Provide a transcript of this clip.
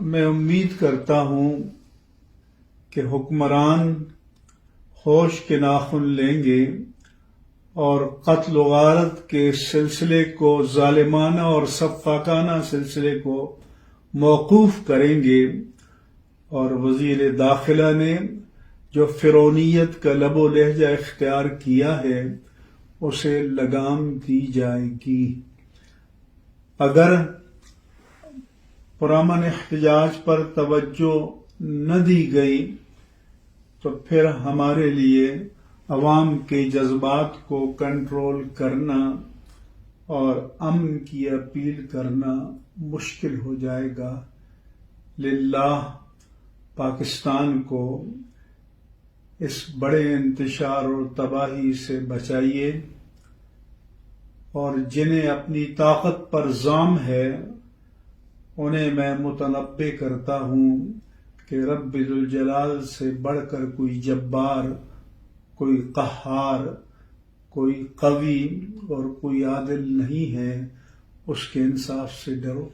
میں امید کرتا ہوں کہ حکمران ہوش کے ناخن لیں گے اور قتل و غارت کے سلسلے کو، ظالمانہ اور سفاکانہ سلسلے کو موقوف کریں گے، اور وزیر داخلہ نے جو فرعونیت کا لب و لہجہ اختیار کیا ہے اسے لگام دی جائے گی۔ اگر پرامن احتجاج پر توجہ نہ دی گئی تو پھر ہمارے لیے عوام کے جذبات کو کنٹرول کرنا اور امن کی اپیل کرنا مشکل ہو جائے گا۔ للہ پاکستان کو اس بڑے انتشار اور تباہی سے بچائیے، اور جنہیں اپنی طاقت پر ظام ہے انہیں میں متنبہ کرتا ہوں کہ رب ذوالجلال سے بڑھ کر کوئی جبار، کوئی قہار، کوئی قوی اور کوئی عادل نہیں ہے، اس کے انصاف سے ڈرو۔